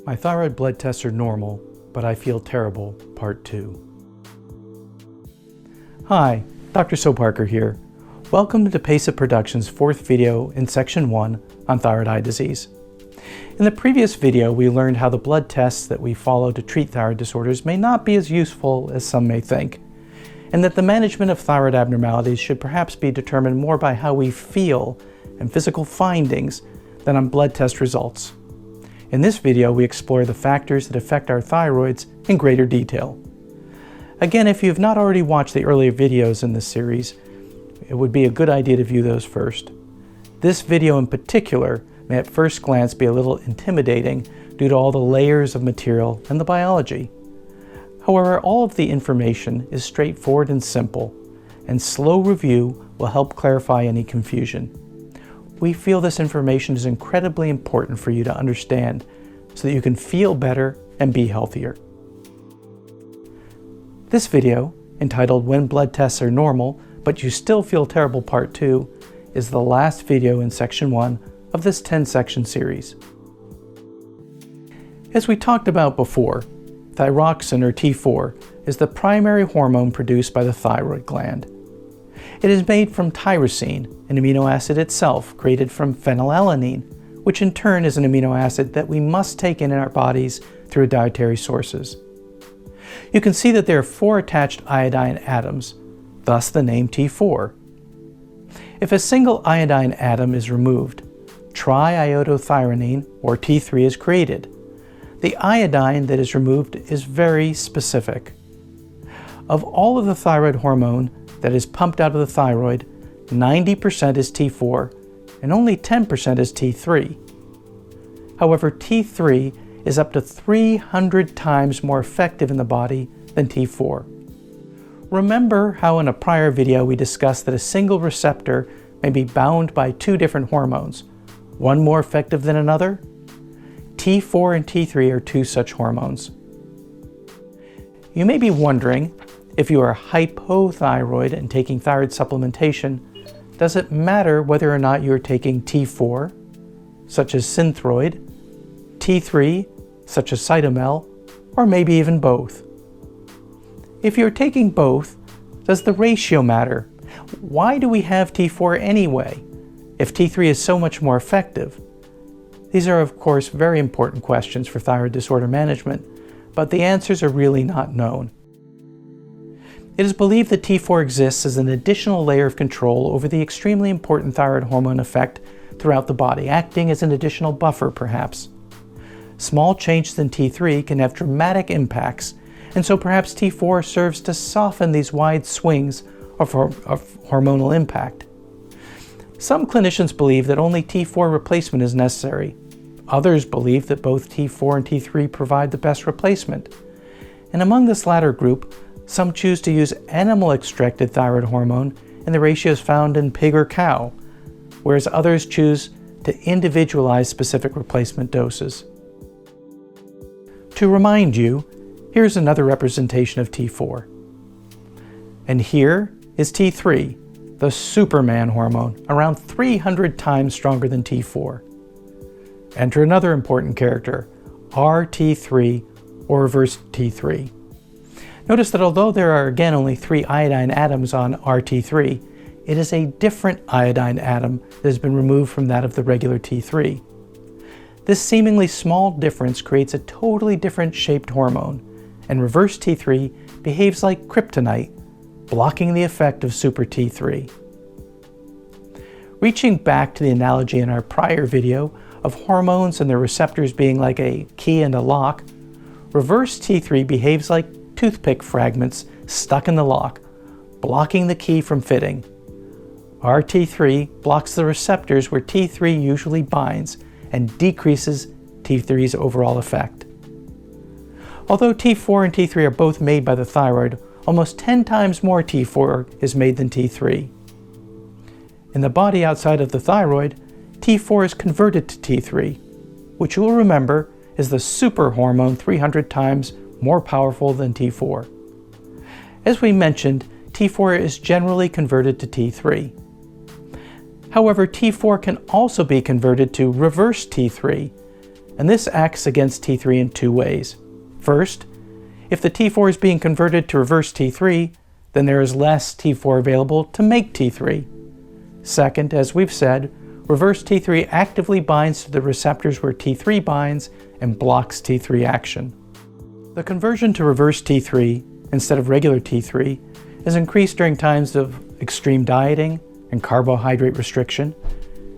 My thyroid blood tests are normal, but I feel terrible, Part 2. Hi, Dr. Soparker here. Welcome to Pesa Productions' fourth video in Section 1 on thyroid eye disease. In the previous video, we learned how the blood tests that we follow to treat thyroid disorders may not be as useful as some may think, and that the management of thyroid abnormalities should perhaps be determined more by how we feel and physical findings than on blood test results. In this video, we explore the factors that affect our thyroids in greater detail. Again, if you have not already watched the earlier videos in this series, it would be a good idea to view those first. This video in particular may at first glance be a little intimidating due to all the layers of material and the biology. However, all of the information is straightforward and simple, and slow review will help clarify any confusion. We feel this information is incredibly important for you to understand so that you can feel better and be healthier. This video, entitled When Blood Tests Are Normal But You Still Feel Terrible Part 2, is the last video in Section 1 of this 10-section series. As we talked about before, thyroxine, or T4, is the primary hormone produced by the thyroid gland. It is made from tyrosine, an amino acid itself created from phenylalanine, which in turn is an amino acid that we must take in our bodies through dietary sources. You can see that there are 4 attached iodine atoms, thus the name T4. If a single iodine atom is removed, triiodothyronine, or T3, is created. The iodine that is removed is very specific. Of all of the thyroid hormone that is pumped out of the thyroid, 90% is T4 and only 10% is T3. However, T3 is up to 300 times more effective in the body than T4. Remember how in a prior video we discussed that a single receptor may be bound by 2 different hormones, one more effective than another? T4 and T3 are 2 such hormones. You may be wondering, if you are hypothyroid and taking thyroid supplementation, does it matter whether or not you're taking T4, such as Synthroid, T3, such as Cytomel, or maybe even both? If you're taking both, does the ratio matter? Why do we have T4 anyway, if T3 is so much more effective? These are, of course, very important questions for thyroid disorder management, but the answers are really not known. It is believed that T4 exists as an additional layer of control over the extremely important thyroid hormone effect throughout the body, acting as an additional buffer, perhaps. Small changes in T3 can have dramatic impacts, and so perhaps T4 serves to soften these wide swings of hormonal impact. Some clinicians believe that only T4 replacement is necessary. Others believe that both T4 and T3 provide the best replacement. And among this latter group, some choose to use animal-extracted thyroid hormone in the ratios found in pig or cow, whereas others choose to individualize specific replacement doses. To remind you, here's another representation of T4. And here is T3, the Superman hormone, around 300 times stronger than T4. Enter another important character, RT3, or reverse T3. Notice that although there are again only 3 iodine atoms on RT3, it is a different iodine atom that has been removed from that of the regular T3. This seemingly small difference creates a totally different shaped hormone, and reverse T3 behaves like kryptonite, blocking the effect of super T3. Reaching back to the analogy in our prior video of hormones and their receptors being like a key and a lock, reverse T3 behaves like toothpick fragments stuck in the lock, blocking the key from fitting. RT3 blocks the receptors where T3 usually binds and decreases T3's overall effect. Although T4 and T3 are both made by the thyroid, almost 10 times more T4 is made than T3. In the body outside of the thyroid, T4 is converted to T3, which you will remember is the super hormone 300 times more powerful than T4. As we mentioned, T4 is generally converted to T3. However, T4 can also be converted to reverse T3, and this acts against T3 in two ways. First, if the T4 is being converted to reverse T3, then there is less T4 available to make T3. Second, as we've said, reverse T3 actively binds to the receptors where T3 binds and blocks T3 action. The conversion to reverse T3 instead of regular T3 is increased during times of extreme dieting and carbohydrate restriction,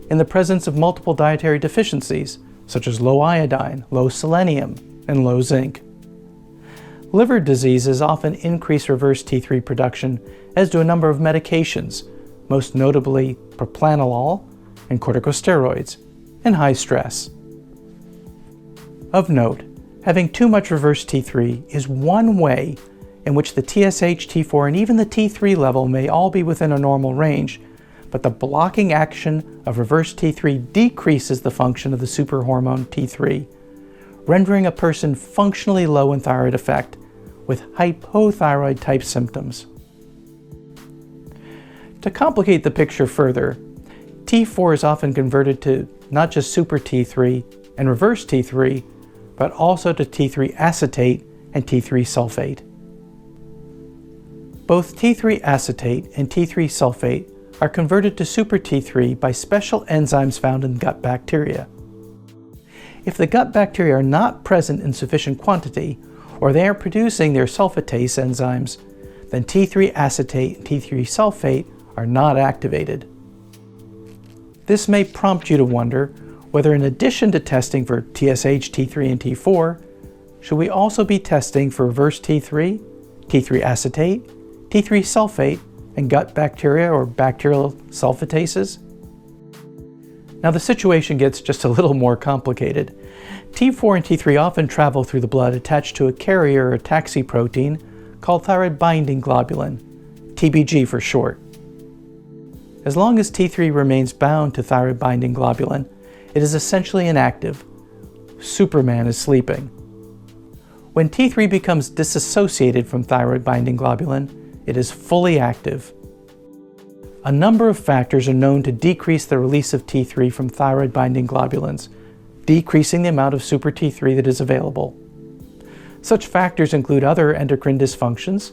in the presence of multiple dietary deficiencies such as low iodine, low selenium, and low zinc. Liver diseases often increase reverse T3 production, as do a number of medications, most notably propranolol and corticosteroids, and high stress. Of note, having too much reverse T3 is one way in which the TSH, T4, and even the T3 level may all be within a normal range, but the blocking action of reverse T3 decreases the function of the superhormone T3, rendering a person functionally low in thyroid effect with hypothyroid type symptoms. To complicate the picture further, T4 is often converted to not just super T3 and reverse T3, but also to T3 acetate and T3 sulfate. Both T3 acetate and T3 sulfate are converted to super T3 by special enzymes found in gut bacteria. If the gut bacteria are not present in sufficient quantity, or they are producing their sulfatase enzymes, then T3 acetate and T3 sulfate are not activated. This may prompt you to wonder whether, in addition to testing for TSH, T3, and T4, should we also be testing for reverse T3, T3 acetate, T3 sulfate, and gut bacteria or bacterial sulfatases? Now the situation gets just a little more complicated. T4 and T3 often travel through the blood attached to a carrier or taxi protein called thyroid binding globulin, TBG for short. As long as T3 remains bound to thyroid binding globulin, it is essentially inactive. Superman is sleeping. When T3 becomes disassociated from thyroid binding globulin, it is fully active. A number of factors are known to decrease the release of T3 from thyroid binding globulins, decreasing the amount of super T3 that is available. Such factors include other endocrine dysfunctions,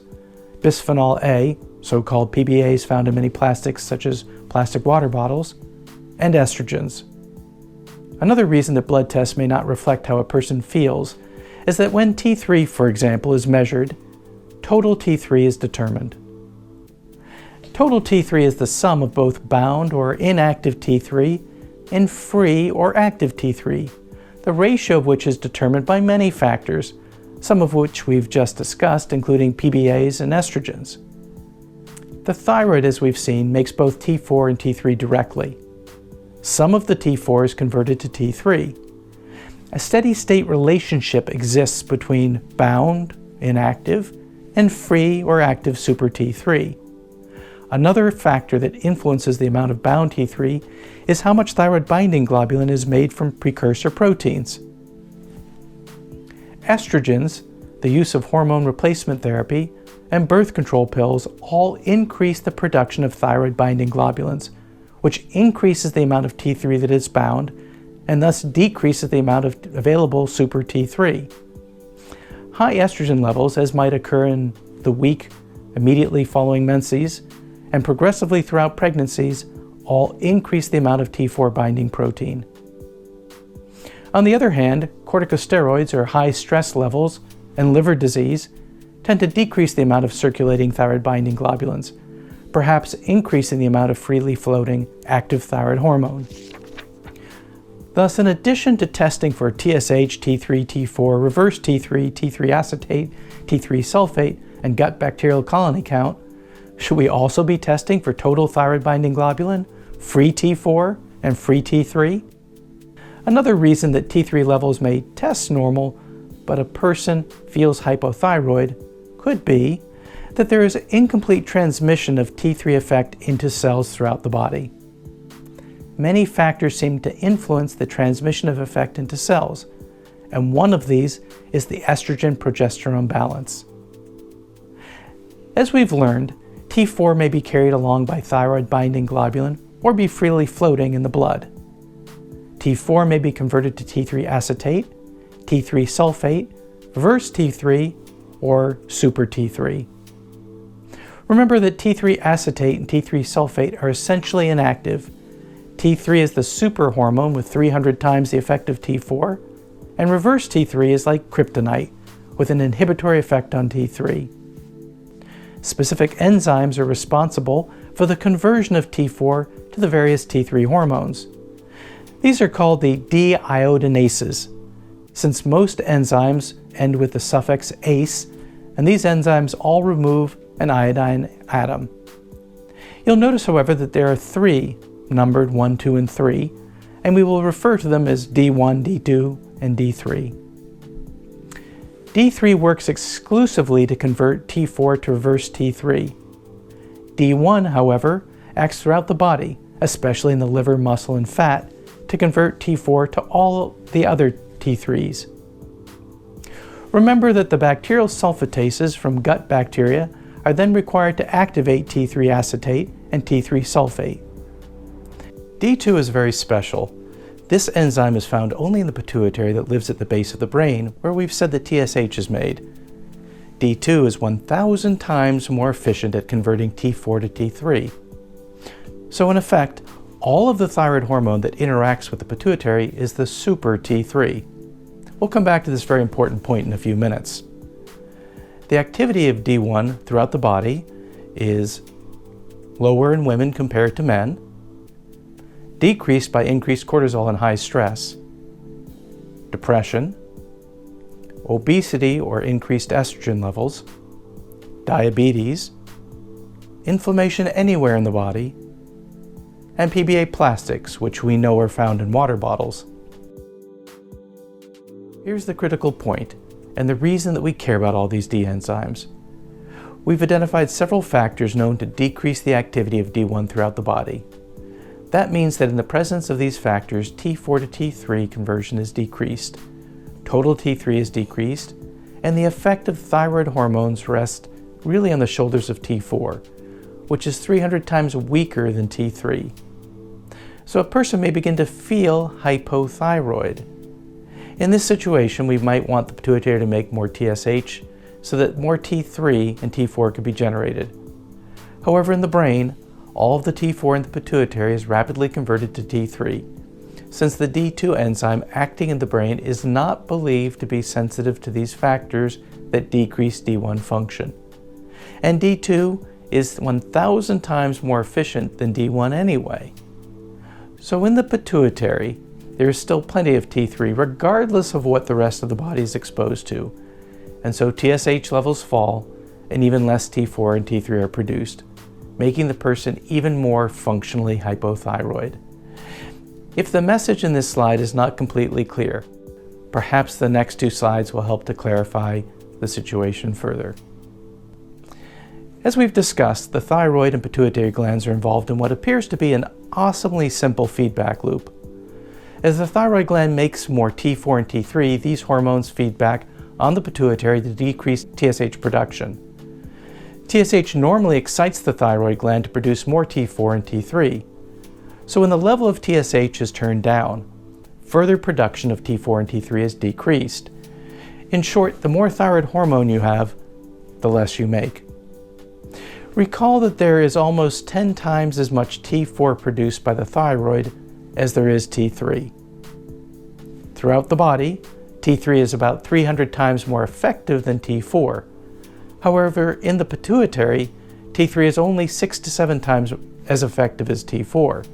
bisphenol A, so-called PBAs found in many plastics such as plastic water bottles, and estrogens. Another reason that blood tests may not reflect how a person feels is that when T3, for example, is measured, total T3 is determined. Total T3 is the sum of both bound or inactive T3 and free or active T3, the ratio of which is determined by many factors, some of which we've just discussed, including PBAs and estrogens. The thyroid, as we've seen, makes both T4 and T3 directly. Some of the T4 is converted to T3. A steady state relationship exists between bound, inactive, and free or active super T3. Another factor that influences the amount of bound T3 is how much thyroid binding globulin is made from precursor proteins. Estrogens, the use of hormone replacement therapy, and birth control pills all increase the production of thyroid binding globulins, which increases the amount of T3 that is bound and thus decreases the amount of available super T3. High estrogen levels, as might occur in the week immediately following menses and progressively throughout pregnancies, all increase the amount of T4 binding protein. On the other hand, corticosteroids or high stress levels and liver disease tend to decrease the amount of circulating thyroid binding globulins, perhaps increasing the amount of freely floating active thyroid hormone. Thus, in addition to testing for TSH, T3, T4, reverse T3, T3 acetate, T3 sulfate, and gut bacterial colony count, should we also be testing for total thyroid binding globulin, free T4, and free T3? Another reason that T3 levels may test normal, but a person feels hypothyroid, could be that there is incomplete transmission of T3 effect into cells throughout the body. Many factors seem to influence the transmission of effect into cells, and one of these is the estrogen-progesterone balance. As we've learned, T4 may be carried along by thyroid binding globulin or be freely floating in the blood. T4 may be converted to T3 acetate, T3 sulfate, reverse T3, or super T3. Remember that T3 acetate and T3 sulfate are essentially inactive. T3 is the super hormone with 300 times the effect of T4, and reverse T3 is like kryptonite with an inhibitory effect on T3. Specific enzymes are responsible for the conversion of T4 to the various T3 hormones. These are called the deiodinases, since most enzymes end with the suffix "ase," and these enzymes all remove an iodine atom. You'll notice, however, that there are three, numbered 1, 2, and 3, and we will refer to them as D1, D2, and D3. D3 works exclusively to convert T4 to reverse T3. D1, however, acts throughout the body, especially in the liver, muscle, and fat, to convert T4 to all the other T3s. Remember that the bacterial sulfatases from gut bacteria are then required to activate T3 acetate and T3 sulfate. D2 is very special. This enzyme is found only in the pituitary that lives at the base of the brain, where we've said that TSH is made. D2 is 1,000 times more efficient at converting T4 to T3. So in effect, all of the thyroid hormone that interacts with the pituitary is the super T3. We'll come back to this very important point in a few minutes. The activity of D1 throughout the body is lower in women compared to men, decreased by increased cortisol and high stress, depression, obesity or increased estrogen levels, diabetes, inflammation anywhere in the body, and PBA plastics, which we know are found in water bottles. Here's the critical point, and the reason that we care about all these D enzymes. We've identified several factors known to decrease the activity of D1 throughout the body. That means that in the presence of these factors, T4 to T3 conversion is decreased, total T3 is decreased, and the effect of thyroid hormones rests really on the shoulders of T4, which is 300 times weaker than T3. So a person may begin to feel hypothyroid. In this situation, we might want the pituitary to make more TSH so that more T3 and T4 could be generated. However, in the brain, all of the T4 in the pituitary is rapidly converted to T3, since the D2 enzyme acting in the brain is not believed to be sensitive to these factors that decrease D1 function. And D2 is 1,000 times more efficient than D1 anyway. So in the pituitary, there is still plenty of T3 regardless of what the rest of the body is exposed to. And so TSH levels fall and even less T4 and T3 are produced, making the person even more functionally hypothyroid. If the message in this slide is not completely clear, perhaps the next two slides will help to clarify the situation further. As we've discussed, the thyroid and pituitary glands are involved in what appears to be an awesomely simple feedback loop. As the thyroid gland makes more T4 and T3, these hormones feed back on the pituitary to decrease TSH production. TSH normally excites the thyroid gland to produce more T4 and T3. So when the level of TSH is turned down, further production of T4 and T3 is decreased. In short, the more thyroid hormone you have, the less you make. Recall that there is almost 10 times as much T4 produced by the thyroid as there is T3. Throughout the body, T3 is about 300 times more effective than T4. However, in the pituitary, T3 is only 6 to 7 times as effective as T4.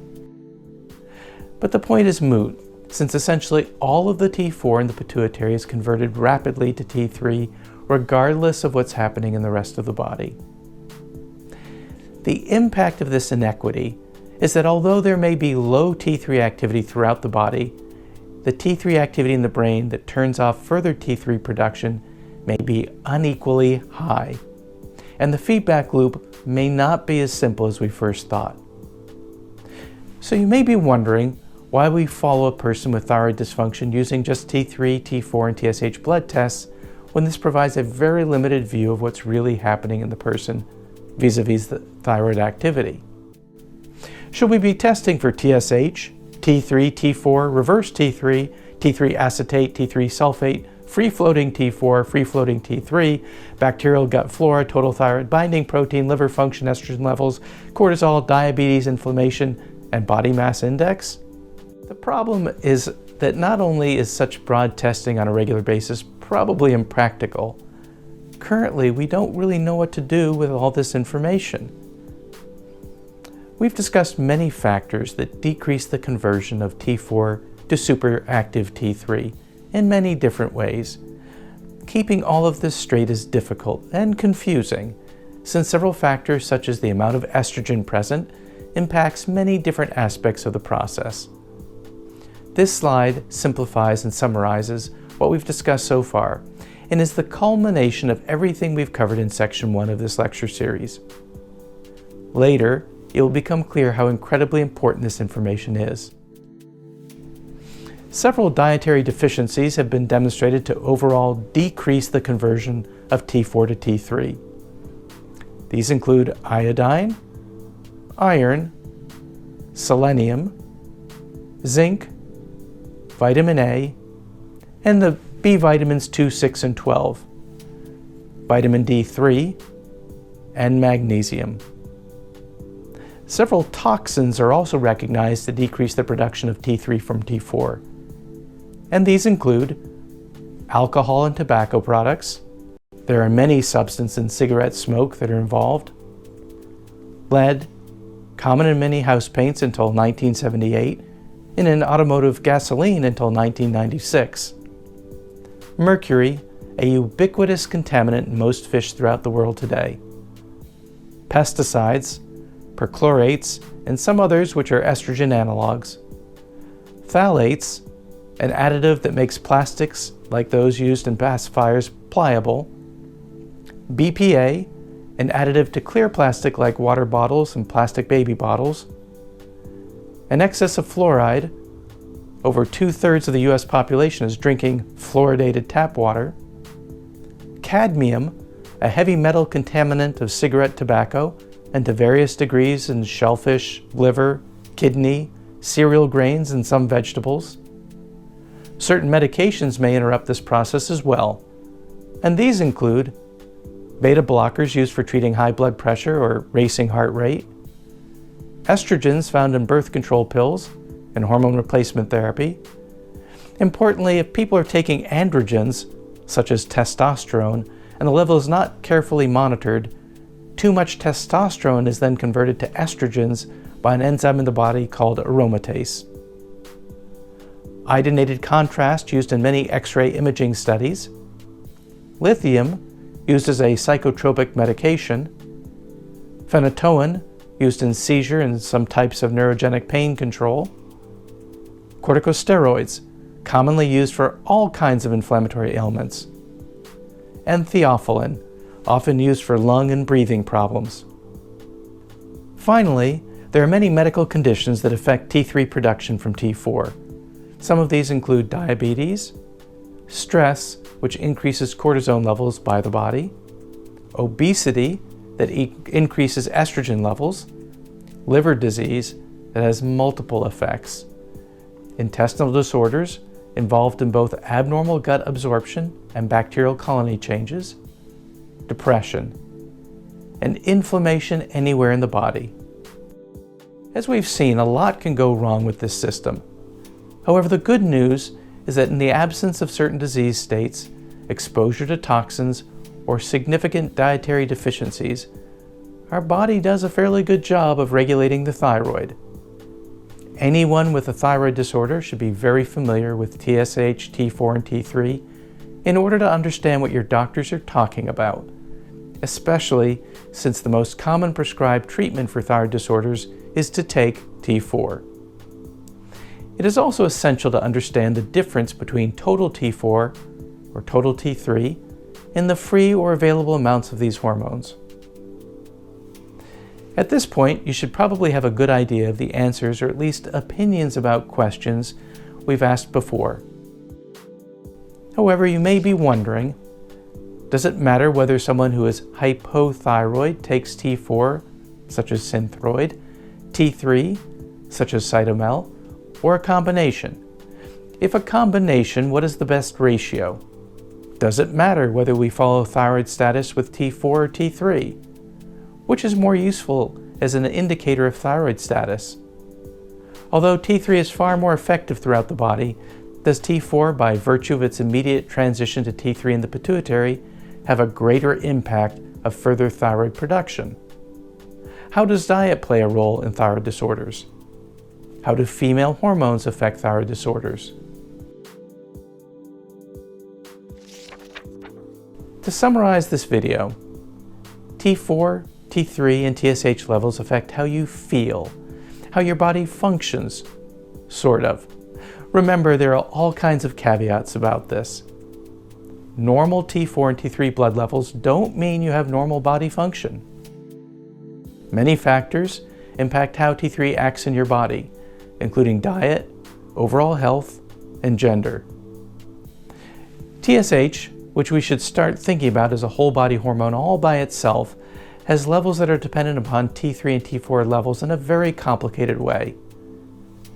But the point is moot, since essentially all of the T4 in the pituitary is converted rapidly to T3, regardless of what's happening in the rest of the body. The impact of this inequity is that although there may be low T3 activity throughout the body, the T3 activity in the brain that turns off further T3 production may be unequally high, and the feedback loop may not be as simple as we first thought. So you may be wondering why we follow a person with thyroid dysfunction using just T3, T4, and TSH blood tests when this provides a very limited view of what's really happening in the person vis-a-vis the thyroid activity. Should we be testing for TSH, T3, T4, reverse T3, T3 acetate, T3 sulfate, free-floating T4, free-floating T3, bacterial gut flora, total thyroid binding protein, liver function, estrogen levels, cortisol, diabetes, inflammation, and body mass index? The problem is that not only is such broad testing on a regular basis probably impractical, currently we don't really know what to do with all this information. We've discussed many factors that decrease the conversion of T4 to superactive T3 in many different ways. Keeping all of this straight is difficult and confusing, since several factors such as the amount of estrogen present impacts many different aspects of the process. This slide simplifies and summarizes what we've discussed so far and is the culmination of everything we've covered in section 1 of this lecture series. Later, it will become clear how incredibly important this information is. Several dietary deficiencies have been demonstrated to overall decrease the conversion of T4 to T3. These include iodine, iron, selenium, zinc, vitamin A, and the B vitamins 2, 6, and 12, vitamin D3, and magnesium. Several toxins are also recognized to decrease the production of T3 from T4, and these include alcohol and tobacco products. There are many substances in cigarette smoke that are involved. Lead, common in many house paints until 1978, and in automotive gasoline until 1996. Mercury, a ubiquitous contaminant in most fish throughout the world today. Pesticides, perchlorates, and some others which are estrogen analogs. Phthalates, an additive that makes plastics like those used in pacifiers pliable. BPA, an additive to clear plastic like water bottles and plastic baby bottles. An excess of fluoride. Over 2/3 of the US population is drinking fluoridated tap water. Cadmium, a heavy metal contaminant of cigarette tobacco and to various degrees in shellfish, liver, kidney, cereal grains, and some vegetables. Certain medications may interrupt this process as well, and these include beta blockers used for treating high blood pressure or racing heart rate, estrogens found in birth control pills and hormone replacement therapy. Importantly, if people are taking androgens, such as testosterone, and the level is not carefully monitored, too much testosterone is then converted to estrogens by an enzyme in the body called aromatase. Iodinated contrast used in many X-ray imaging studies. Lithium, used as a psychotropic medication. Phenytoin, used in seizure and some types of neurogenic pain control. Corticosteroids, commonly used for all kinds of inflammatory ailments. And theophylline, often used for lung and breathing problems. Finally, there are many medical conditions that affect T3 production from T4. Some of these include diabetes, stress, which increases cortisone levels by the body, obesity, that increases estrogen levels, liver disease, that has multiple effects, intestinal disorders involved in both abnormal gut absorption and bacterial colony changes, depression, and inflammation anywhere in the body. As we've seen, a lot can go wrong with this system. However, the good news is that in the absence of certain disease states, exposure to toxins, or significant dietary deficiencies, our body does a fairly good job of regulating the thyroid. Anyone with a thyroid disorder should be very familiar with TSH, T4, and T3 in order to understand what your doctors are talking about, especially since the most common prescribed treatment for thyroid disorders is to take T4. It is also essential to understand the difference between total T4 or total T3 and the free or available amounts of these hormones. At this point, you should probably have a good idea of the answers or at least opinions about questions we've asked before. However, you may be wondering, does it matter whether someone who is hypothyroid takes T4, such as Synthroid, T3, such as Cytomel, or a combination? If a combination, what is the best ratio? Does it matter whether we follow thyroid status with T4 or T3? Which is more useful as an indicator of thyroid status? Although T3 is far more effective throughout the body, does T4, by virtue of its immediate transition to T3 in the pituitary, have a greater impact of further thyroid production? How does diet play a role in thyroid disorders? How do female hormones affect thyroid disorders? To summarize this video, T4, T3, and TSH levels affect how you feel, how your body functions, sort of. Remember, there are all kinds of caveats about this. Normal T4 and T3 blood levels don't mean you have normal body function. Many factors impact how T3 acts in your body, including diet, overall health, and gender. TSH, which we should start thinking about as a whole body hormone all by itself, has levels that are dependent upon T3 and T4 levels in a very complicated way.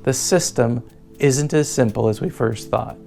The system isn't as simple as we first thought.